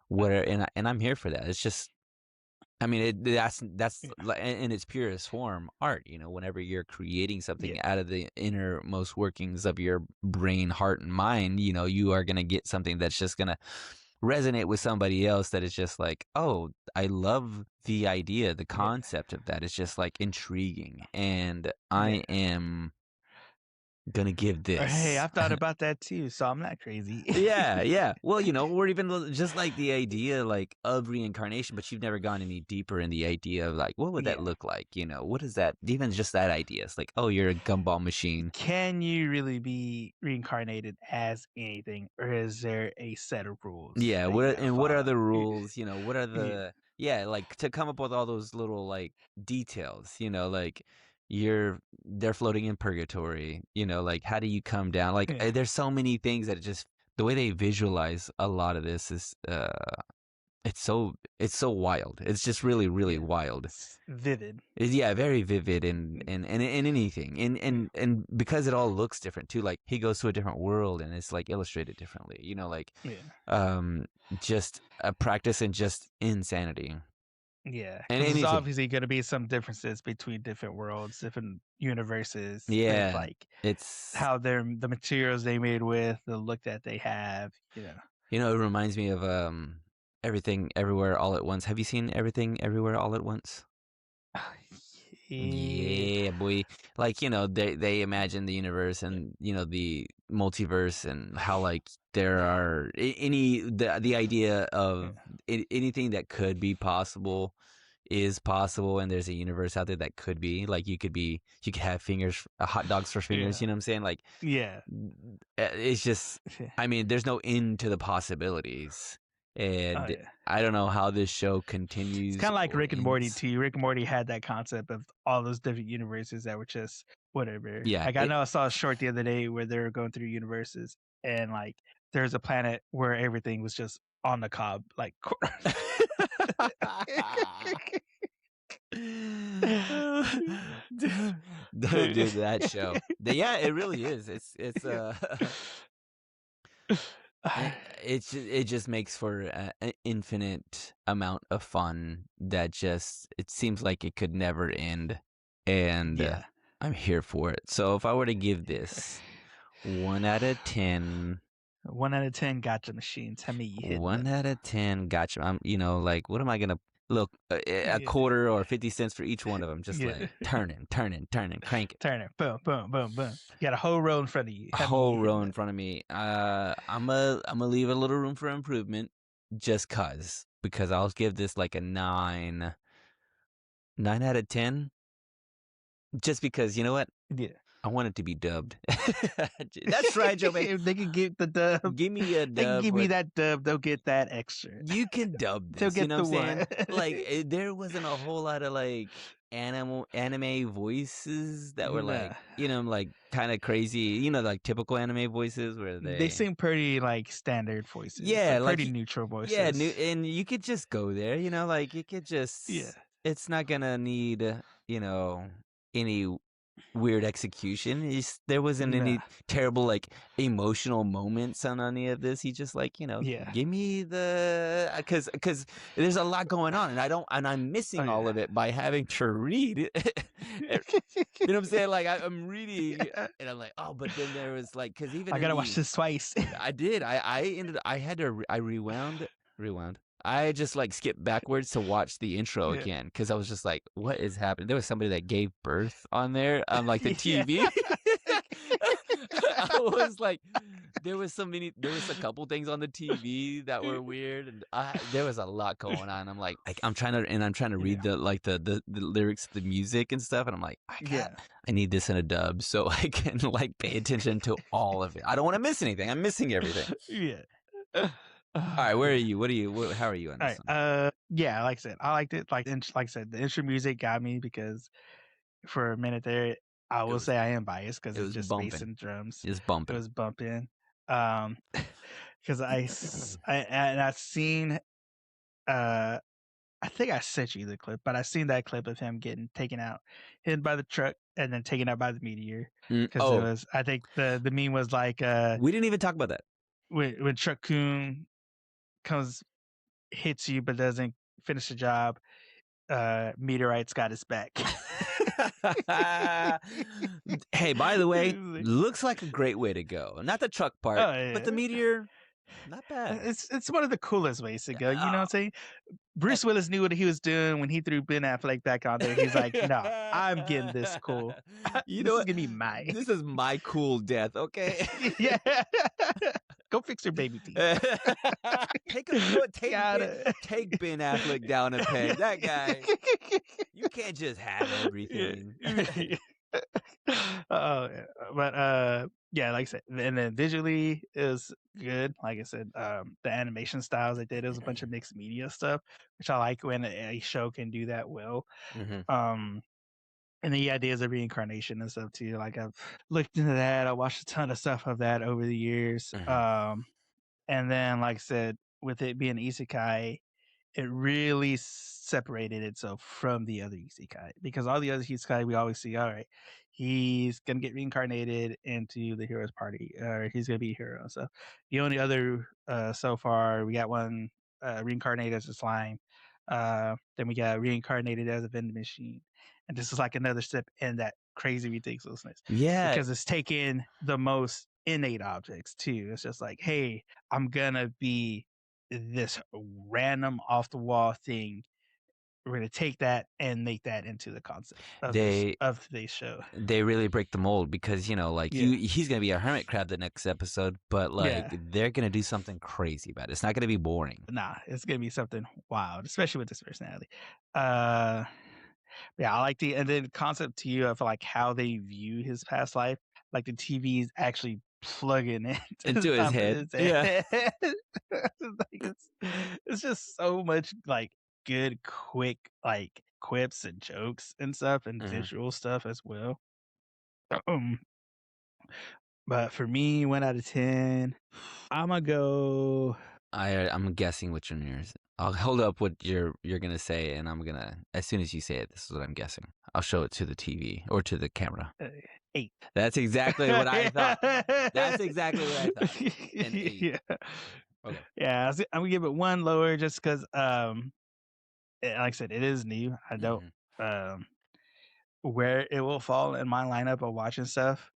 where and I'm here for that. It's just. I mean, that's in its purest form, art. Whenever you're creating something Yeah. out of the innermost workings of your brain, heart, and mind, you are gonna get something that's just gonna resonate with somebody else. That is just like, oh, I love the idea, the Yeah. concept of that. It's just like intriguing, and I Yeah. am gonna give Or hey, this. I've thought about that too, so I'm not crazy. Yeah. Well, or even just like the idea like of reincarnation, but you've never gone any deeper in the idea of like, what would that Yeah. look like? What is that? Even just that idea. It's like, oh, you're a gumball machine. Can you really be reincarnated as anything, or is there a set of rules Yeah. that you gotta What are follow? the rules? What are Yeah. like to come up with all those little like details, like they're floating in purgatory, like how do you come down? Like Yeah. there's so many things that just the way they visualize a lot of this is it's so wild. It's just really, really Yeah. wild. It's vivid. Yeah, very vivid and anything. And because it all looks different too, like he goes to a different world and it's like illustrated differently. Like Yeah. just a practice in just insanity. Yeah, And because there's anything. obviously going to be some differences between different worlds, different universes, with Yeah. like It's how the materials they made with, the look that they have. it reminds me of Everything Everywhere All at Once. Have you seen Everything Everywhere All at Once? Yeah. Yeah, boy. Like, they imagine the universe and, the multiverse and how like there are the idea of anything that could be possible is possible, and there's a universe out there that could be like you could have fingers, hot dogs for fingers, Yeah. you know what I'm saying? Like Yeah. it's just, I mean, there's no end to the possibilities. And I don't know how this show continues. It's kind of like or Rick and Morty ends. too. Rick and Morty had that concept of all those different universes that were just whatever. Yeah, Like I know I saw a short the other day where they were going through universes, and like there's a planet where everything was just on the cob, like. Don't do that show. Yeah, it really is. It's it just makes for an infinite amount of fun that just it seems like it could never end, and Yeah. I'm here for it. So if I were to give this 1 out of 10, 1 out of 10 gotcha machines. How many you hitting 1 them? out of 10, gotcha. I'm like, what am I gonna? Look, a Yeah. quarter or 50 cents for each one of them. Just Yeah. like turning, crank it. Turn it. Boom, boom, boom, boom. You got a whole row in front of you. A How many whole you hitting row in that? front of me. I'm gonna leave a little room for improvement, just because I'll give this like a 9 out of 10, just because you know what? Yeah. I want it to be dubbed. That's right, Joe. If they can get the dub, Give me a they can dub give me with that dub, they'll get that extra. you can dub They'll this. You get know what the I'm saying? one. Like there wasn't a whole lot of like anime voices that were Nah. like like kind of crazy. Like typical anime voices where They they seem pretty like standard voices, yeah like like pretty neutral yeah voices. and you could just go there. Like you could Yeah. just it's not gonna need any weird execution. There wasn't Nah. any terrible like emotional moments on any of this. He just like Yeah. give me the because there's a lot going on, and I'm Oh missing all yeah. of it by having to read. You know what I'm saying? Like I'm reading, Yeah. and I'm like, oh, but then there was like because even I in gotta watch the this twice. I did. I had to. I rewound. I just like skipped backwards to watch the intro Yeah. again because I was just like, "What is happening?" There was somebody that gave birth on there on like the Yeah. TV. I was like, there was a couple things on the TV that were weird, and there was a lot going on. I'm like, I'm trying to Yeah. read the lyrics, the music and stuff, and I'm like, Yeah. I need this in a dub so I can like pay attention to all of it. I don't want to miss anything. I'm missing everything. Yeah. All right, where are you? How are you on All this one? right. Yeah, like I said, I liked it. Like I said, the intro music got me because for a minute there, I It will was say I am biased because it it's was just bass bumping. and drums. It's It bumping. was bumping. Um, because I've seen uh I think I sent you the clip, but I seen that clip of him getting taken out, hit by the truck, and then taken out by the meteor. Because it Oh, was, I think the meme was like, we didn't even talk about that. when Truck Coon comes hits you but doesn't finish the job, Meteorite's got his back. Hey, by the way, Like, looks like a great way to go. Not the truck part, oh but the yeah. meteor, not bad. It's one of the coolest ways to go. You know what I'm Oh, saying? Bruce Willis knew what he was doing when he threw Ben Affleck back on there. He's like, no, I'm getting this cool. You This know is what? gonna be mine. This is my cool death, okay? Yeah. Go fix your baby teeth. Take him, you know what? Got it. Take Ben Affleck down a peg. That guy, you can't just have everything. Oh, yeah. But yeah, like I said, and then visually it was good. Like I said, the animation styles they did, it was a bunch of mixed media stuff, which I like when a show can do that well. hmm And the ideas of reincarnation and stuff too. Like I've looked into that. I watched a ton of stuff of that over the years. hmm And then like I said, with it being isekai, it really separated itself from the other isekai because all the other isekai we always see, all right, he's gonna get reincarnated into the hero's party, or he's gonna be a hero. So the only other so far we got one reincarnated as a slime, then we got reincarnated as a vending machine, and this is like another step in that crazy ridiculousness Yeah, because it's taking the most innate objects too. It's just like, hey, I'm gonna be this random off the wall thing. We're gonna take that and make that into the concept of they today's show. they really break the mold because like Yeah, he's gonna be a hermit crab the next episode, but like yeah. they're gonna do something crazy about it. It's not gonna be boring. Nah, it's gonna be something wild, especially with this personality. Uh, yeah, I like the and then concept to you of like how they view his past life. Like the TV is actually plugging into Into his head. his Yeah. head. Like, it's just so much like good, quick like quips and jokes and stuff and hmm visual stuff as well. Um, but for me, 1 out of 10, I'm gonna go. I'm guessing which one yours. I'll hold up what you're gonna say, and I'm gonna as soon as you say it, this is what I'm guessing. I'll show it to the TV or to the camera. 8. That's exactly what I thought. That's exactly what I thought. An 8. Yeah. Okay. Yeah, I'm gonna give it one lower just because like I said, it is new. I don't hmm um where it will fall in my lineup of watching stuff.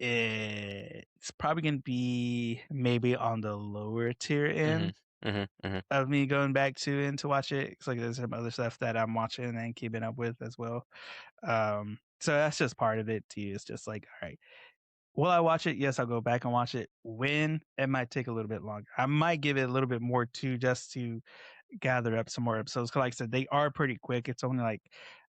It's probably gonna be maybe on the lower tier hmm end. of me going back to watch it. It's like there's some other stuff that I'm watching and keeping up with as well. So that's just part of it too. It's just like, all right, will I watch it? Yes, I'll go back and watch it. When it might take a little bit longer. I might give it a little bit more too, just to gather up some more episodes. 'Cause like I said, they are pretty quick. It's only like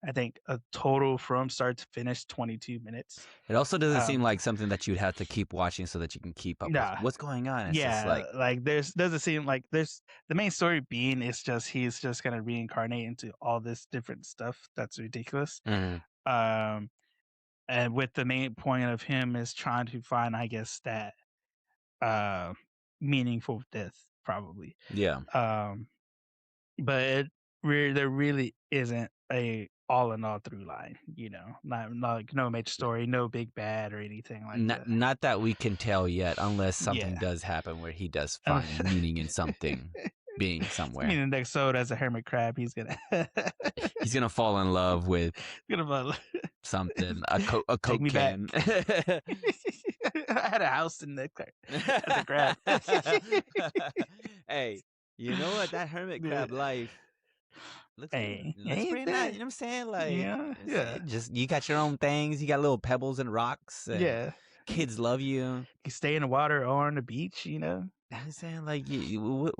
I think a total from start to finish 22 minutes. It also doesn't seem Um, like something that you'd have to keep watching so that you can keep up with nah, what's going on. It's just yeah, like, like there's doesn't seem like there's the main story being it's just he's just gonna reincarnate into all this different stuff that's ridiculous. mhm, Um, and with the main point of him is trying to find, I guess, that uh meaningful death, probably. yeah. Um, but there really isn't a all in all through line, not like no major story, no big bad or anything like Not that. not that we can tell yet, unless something Yeah. does happen where he does I find meaning in something being mean, somewhere. the next episode as a hermit crab, he's gonna He's gonna fall in love with gonna something, a take Coke me back. can. I had a house in the as a crab. Hey, you know what? That hermit Yeah. crab life Hey, looks ain't pretty nice. that? You know what I'm saying? Like, you Yeah, know what I'm yeah, saying? Just you got your own things. You got little pebbles and rocks, and yeah. kids love you. You stay in the water or on the beach, I'm saying like you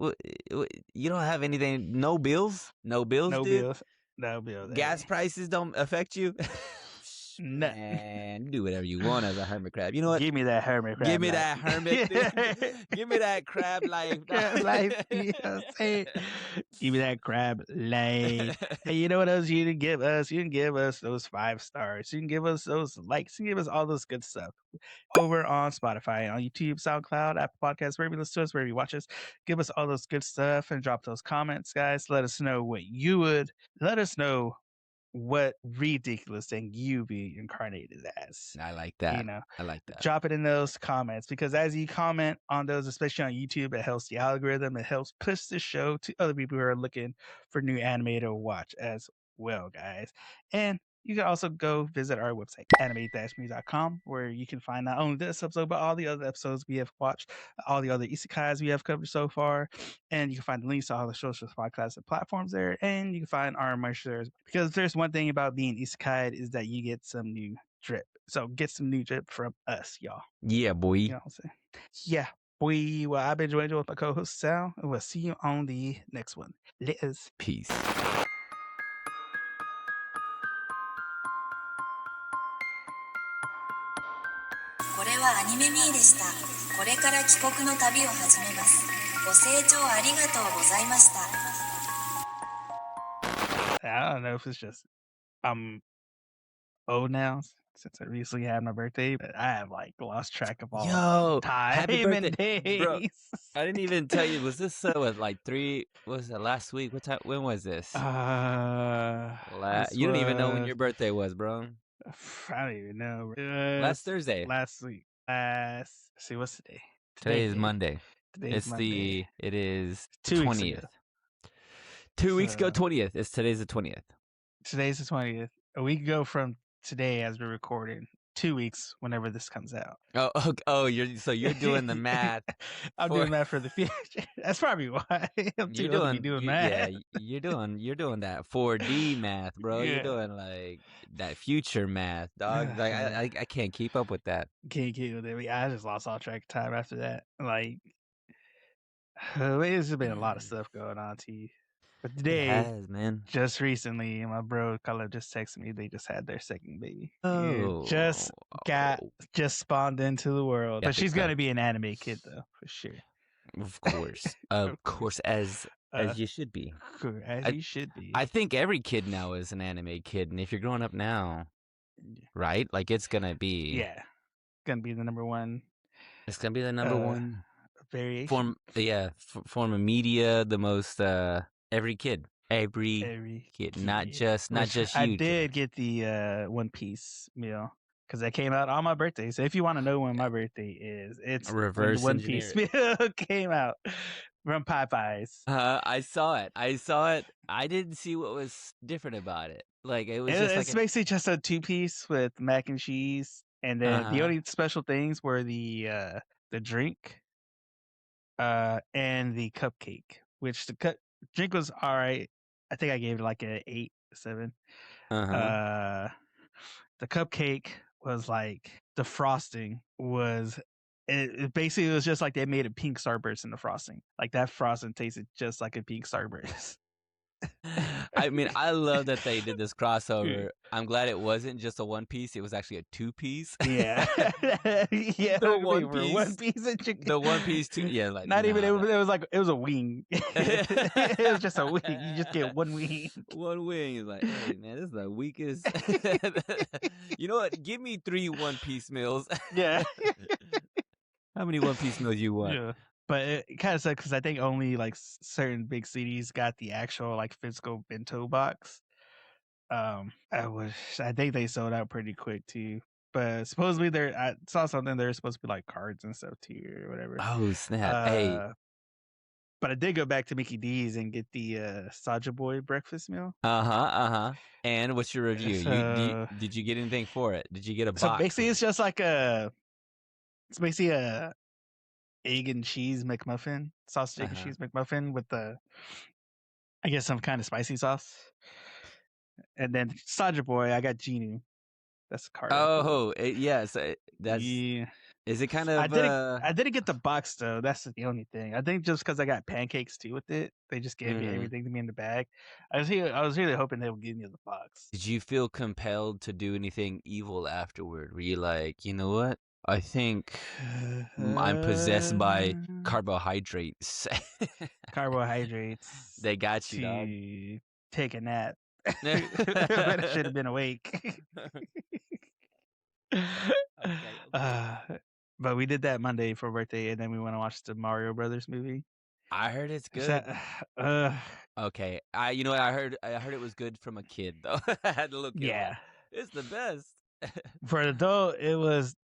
don't have anything, no bills, no dude. bills, no bills. Gas Hey, prices don't affect you. nothing. Man, do whatever you want as a hermit crab. You know what? Give me that hermit Give crab me life. that hermit, dude. Give me that crab life. Crab life, you know what I'm saying? Give me that crab life. Hey, you know what else you can give us? You can give us those 5 stars. You can give us those likes. You can give us all this good stuff over on Spotify, on YouTube, SoundCloud, Apple Podcasts, wherever you listen to us, wherever you watch us. Give us all those good stuff and drop those comments, guys. Let us know what you would. Let us know what ridiculous thing you be incarnated as. I like You that. know, I like that. drop it in those comments because as you comment on those, especially on YouTube, it helps the algorithm. It helps push the show to other people who are looking for new anime to watch as well, guys. And you can also go visit our website, anime-me.com, where you can find not only this episode, but all the other episodes we have watched, all the other isekais we have covered so far. And you can find the links to all the social podcasts and platforms there. And you can find our merch there. Because if there's one thing about being isekai is that you get some new drip. So get some new drip from us, y'all. Yeah, boy. You know what I'm saying? Yeah. Well, I've been joined with my co-host Sal, and we'll see you on the next one. Liz. Peace. これはアニメミーでした。これから帰国の旅を始めます。ご清聴ありがとうございました。I don't know if it's just I'm old now since I recently had my birthday, but I have like lost track of all Yo, time happy and birthday, bro. days. I didn't even tell you. Was this what, like 3? What was that last week? What time? When was this? This You don't even know when was- your birthday was, bro. I don't even know. Last Thursday. Last week. See, what's today? Today is Monday. Today's Monday. It is 2 weeks 20th. ago. 2 weeks ago, So- 20th. Today's the 20th. Today's the 20th. A week ago from today, as we're recording. 2 weeks whenever this comes out. Oh, okay. Oh, you're doing the math. I'm doing math for the future. That's probably why I'm too old to be doing math. Yeah, you're doing that 4D math, bro. Yeah. You're doing like that future math, dog. Like I can't keep up with that. Can't keep with it. I just lost all track of time after that. Like, there's just been a lot of stuff going on to you. But It today, has, man. just recently, my bro Color just texted me. They just had their second baby. Oh, just spawned into the world. But Epic she's gonna stuff. be an anime kid though, for sure. Of course, of course, as you should be. As you should be. I think every kid now is an anime kid, and if you're growing up now, right? Like it's gonna be, yeah, gonna be the number one. It's gonna be the number one variation form of media. The most every kid, not just you. I did get the One Piece meal because that came out on my birthday. So if you want to know when my birthday is, it's when Reverse the One Piece meal came out from Popeyes. I saw it. I didn't see what was different about it. Like it was just It's basically just a 2-piece with mac and cheese, and then the only special things were the drink. and the cupcake, which the drink was all right. I think I gave it like an 8, 7. The cupcake was like the frosting was. It basically was just like they made a pink starburst in the frosting. Like that frosting tasted just like a pink starburst. I mean, I love that they did this crossover. I'm glad it wasn't just a one piece; it was actually a 2-piece. Yeah, yeah. The They one were piece, one piece of chicken. the one piece too. Yeah, like Not even. nah, It was like it was a wing. It was just a wing. You just get one wing. one wing is like, hey man, this is the weakest. You know what? Give me 3 one-piece meals. Yeah. How many one-piece meals you want? Yeah. But it kind of sucks because I think only like certain big cities got the actual like physical bento box. I think they sold out pretty quick too. But supposedly I saw something there's supposed to be like cards and stuff too or whatever. Oh snap! Hey, but I did go back to Mickey D's and get the Saja Boy breakfast meal. And what's your review? Did you get anything for it? Did you get a box? So basically, it's just like it's basically a egg and cheese McMuffin, sausage egg and cheese McMuffin with I guess some kind of spicy sauce. And then Saja Boy, I got Genu. That's the card. Oh, yes. That's. Yeah. Is it kind of? I didn't get the box though. That's the only thing. I think just because I got pancakes too with it, they just gave me everything to me in the bag. I was really hoping they would give me the box. Did you feel compelled to do anything evil afterward? Were you like, you know what? I think I'm possessed by carbohydrates. Carbohydrates. They got you, dog. Take a nap. But I should have been awake. Okay. But we did that Monday for birthday, and then we went to watch the Mario Brothers movie. I heard it's good. Okay, you know what? I heard it was good from a kid though. I had to look. Yeah, it's the best. For an adult, it was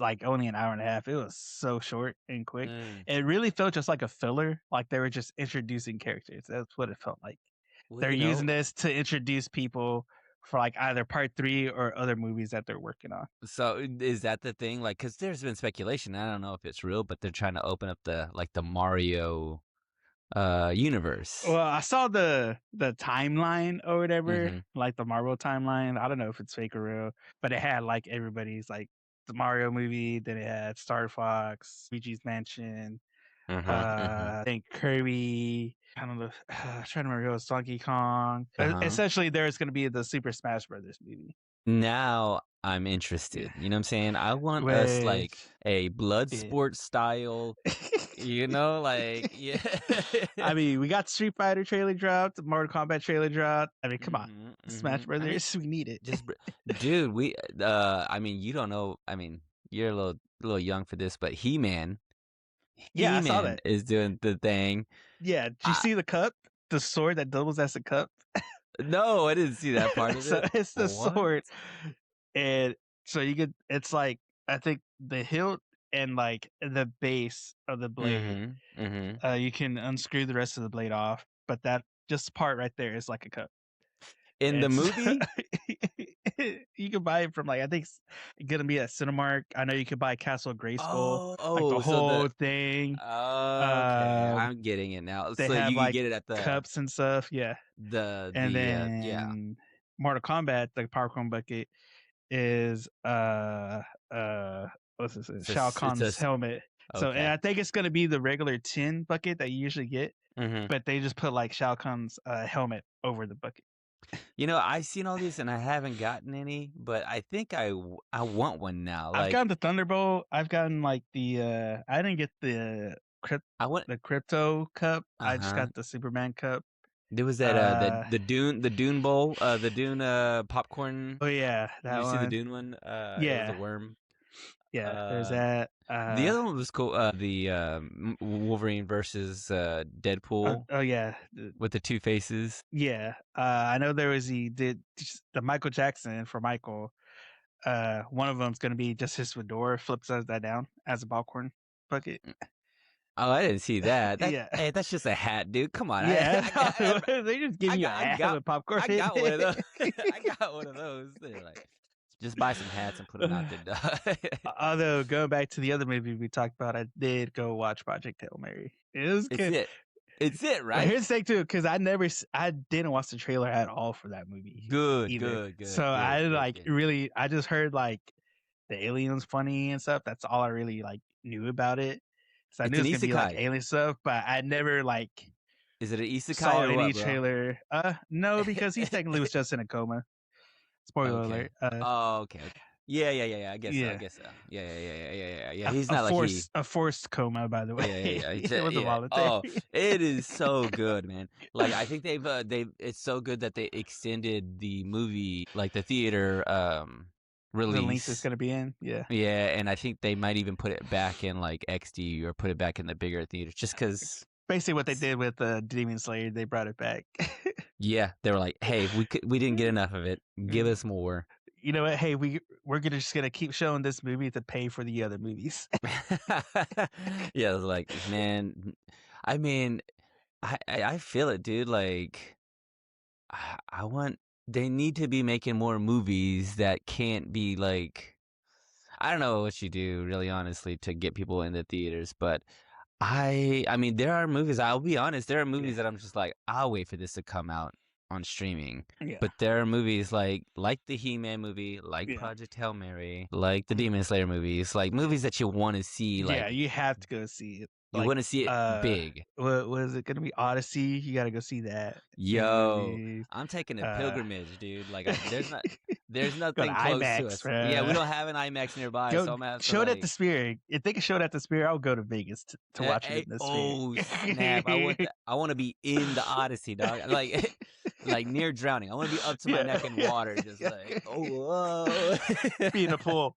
like only an hour and a half. It was so short and quick. It really felt just like a filler. Like they were just introducing characters. That's what it felt like. Well, they're using this to introduce people for like either part 3 or other movies that they're working on. So is that the thing? Like, because there's been speculation. I don't know if it's real, but they're trying to open up the Mario universe. Well, I saw the timeline or whatever, like the Marvel timeline. I don't know if it's fake or real, but it had like everybody's like the Mario movie. Then it had Star Fox, Luigi's Mansion. I think Kirby. I don't know. I'm trying to remember. It was Donkey Kong. Essentially, there's going to be the Super Smash Brothers movie. Now I'm interested. You know what I'm saying? I want us like a blood sport style. You know, like yeah. I mean, we got Street Fighter trailer dropped, Mortal Kombat trailer dropped. I mean, come on, Smash Brothers, we need it. Dude, we. I mean, you don't know. I mean, you're a little young for this, but He-Man. Yeah, I saw that. Is doing the thing. Yeah, did you see the cup? The sword that doubles as a cup? No, I didn't see that part of so it. It's the sword. And so it's like, I think the hilt and like the base of the blade, you can unscrew the rest of the blade off, but that just part right there is like a cup. In the movie? You can buy it from like, I think it's gonna be at Cinemark. I know you could buy Castle Grayskull, like the whole thing. Okay, I'm getting it now. They so have you like can get it at the cups and stuff. Yeah. Then Mortal Kombat, the popcorn bucket is what's this? Shao Kahn's helmet. Okay. So, and I think it's gonna be the regular tin bucket that you usually get, but they just put like Shao Kahn's helmet over the bucket. You know, I've seen all these and I haven't gotten any, but I think I want one now. I've gotten the Thunderbolt. I've gotten like the I didn't get the Crypto cup. I just got the Superman cup. There was that the Dune bowl, the Dune popcorn. Oh yeah, that one. You see the Dune one? Yeah, the worm. Yeah, there's that. The other one was cool. The Wolverine versus Deadpool. Oh yeah, with the 2 faces. Yeah, I know there was the Michael Jackson for Michael. One of them's gonna be just his fedora flips that down as a popcorn bucket. Oh, I didn't see that. Hey, that's just a hat, dude. Come on. Yeah, they just give you a hat with popcorn. I got one of those. I got one of those. They're like, Just buy some hats and put them out there, dog. Although going back to the other movie we talked about, I did go watch Project Hail Mary. It was It's good. it. It's it, But right? here's the thing too, because I didn't watch the trailer at all for that movie. Good, either. good. So I really, I just heard like the aliens funny and stuff. That's all I really like knew about it. So I It's knew an it was gonna be like isekai. alien stuff, but I never like Is it an isekai saw or any what, bro? trailer. No, because he technically was just in a coma. Spoiler Okay. alert. Okay. Yeah. I guess Yeah. so. Yeah. He's not like he. A forced coma, by the way. Yeah. It wasn't Yeah. voluntary. Oh, it is so good, man. Like I think they've it's so good that they extended the movie, like the theater release. The length it's gonna be in. Yeah. Yeah, and I think they might even put it back in like XD or put it back in the bigger theaters, just because. Basically, what they did with Demon Slayer, they brought it back. Yeah, they were like, "Hey, we didn't get enough of it. Give us more." You know what? Hey, we're just gonna keep showing this movie to pay for the other movies. Yeah, I was like, man, I mean, I feel it, dude. Like, I want they need to be making more movies that can't be like, I don't know what you do, really, honestly, to get people in the theaters, but I mean, there are movies. I'll be honest, there are movies that I'm just like, I'll wait for this to come out on streaming. Yeah. But there are movies like the He-Man movie, like Project Hail Mary, like the Demon Slayer movies, like movies that you want to see. Like, yeah, you have to go see it. You want to see it big. What was it gonna be? Odyssey. You gotta go see that. Yo, I'm taking a pilgrimage, dude. Like, there's nothing close IMAX, to us. bro. Yeah, we don't have an IMAX nearby, so I'm gonna show it at the Sphere. If they can show it at the Sphere, I'll go to Vegas to watch it in the Sphere. Oh snap! I want to be in the Odyssey, dog. Like near drowning. I want to be up to my neck in water, just like whoa. Be in a pool.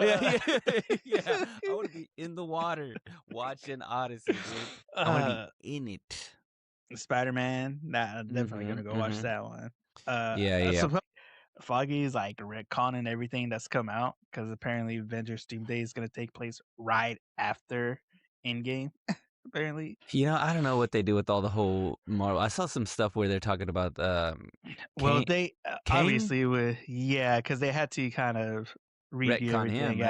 Yeah. I want to be in the water watching Odyssey, dude. I want to be in it. Spider-Man. Nah, I'm definitely gonna go watch that one. Yeah. Foggy's like retconning everything that's come out because apparently Avengers Doomsday is gonna take place right after Endgame. Apparently, I don't know what they do with all the whole Marvel. I saw some stuff where they're talking about well, they obviously would, because they had to kind of redo everything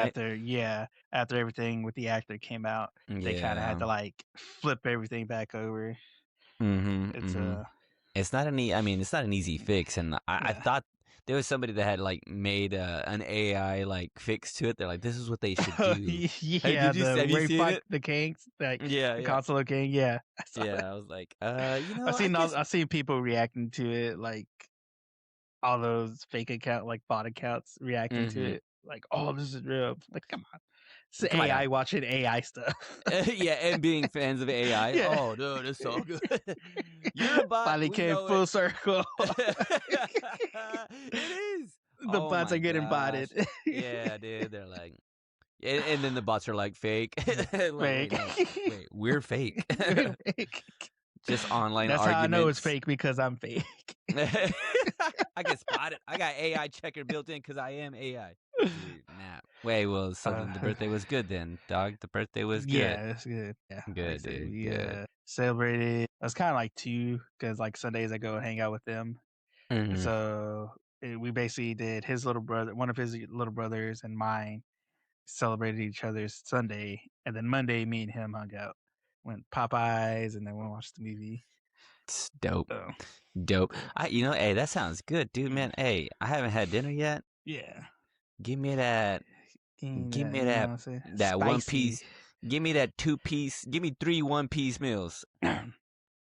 after everything with the actor came out. They kind of had to like flip everything back over. It's not an easy fix, and I thought there was somebody that had like made an AI like fix to it. They're like, this is what they should do. Have you seen it? The Kings, like the console King. Yeah, I was like, I've seen people reacting to it, like all those fake account, like bot accounts reacting to it, like, oh, this is real. Like, come on. It's AI watching AI stuff. And being fans of AI. Yeah. Oh, dude, it's so good. You're a bot. Finally came full circle. It is. The bots are getting botted. Yeah, dude. They're like, and then the bots are like fake. Like, wait, we're fake. Just online That's arguments. how I know it's fake, because I'm fake. I get spotted. I got AI checker built in because I am AI. Dude, nah. Wait, well, something. The birthday was good then, dog. The birthday was good. Yeah, it's good. Yeah, good, dude. We celebrated. It was kind of like two, because like Sundays I go and hang out with them. So we basically did his little brother, one of his little brothers, and mine celebrated each other's Sunday, and then Monday me and him hung out, went Popeyes, and then we watched the movie. It's dope. Dope. Hey, that sounds good, dude, man. Hey, I haven't had dinner yet. Yeah. Give me that. Give me that. That spicy 1 piece. Give me that 2-piece. Give me 3 1-piece meals, and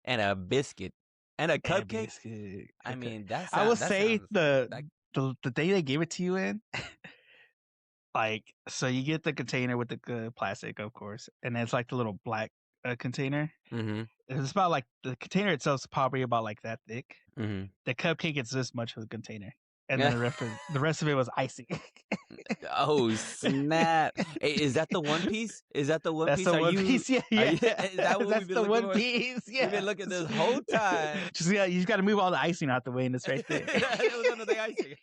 a biscuit, and a cupcake. I mean, that's. I will say the day they gave it to you in. Like, so you get the container with the plastic, of course, and it's like the little black container. It's about like the container itself is probably about like that thick. The cupcake is this much of the container, and then the rest of it was icing. Oh snap! Hey, is that the 1 piece? Is that the 1 piece? That's the 1 piece. Yeah. Is that what that's the 1 piece. Yeah. We've been looking this whole time. You just got to move all the icing out the way, and it's right there. It was under the icing.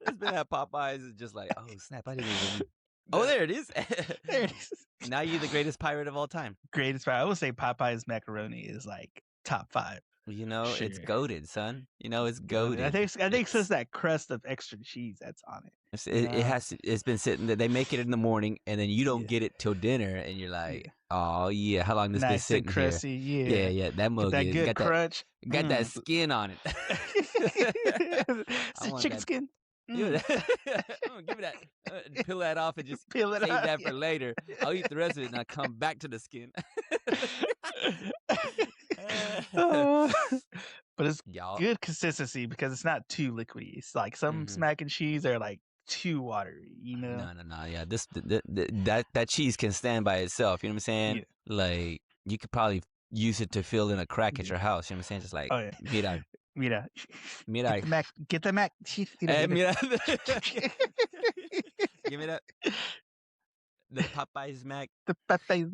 It's been at Popeyes. It's just like, oh snap! I didn't even. Oh, there it is. There it is. Now you're the greatest pirate of all time. Greatest pirate. I would say Popeye's macaroni is like top 5. You know, it's Sure. goated, son. You know, it's Goated. I goated. think it's just that crust of extra cheese that's on it. It has to, it's been sitting there. They make it in the morning, and then you don't Yeah. get it till dinner, and you're like, Yeah. oh yeah, how long this been Nice and sitting here? crusty. Yeah, Yeah. that Get mug that is good crunch. got that skin on it. It's I a want chicken that. skin. Give me that. Peel that off and just Peel it save off, that for yeah. later. I'll eat the rest of it and I'll come back to the skin. But it's Y'all. good consistency because it's not too liquidy. It's like some mac and cheese are like too watery, you know? No. Yeah, that cheese can stand by itself. You know what I'm saying? Yeah. Like you could probably use it to fill in a crack at Yeah. your house. You know what I'm saying? Just like, Oh yeah. mira, Mira. Get the mac. mira. Give me that. The Popeyes Mac. The Popeyes.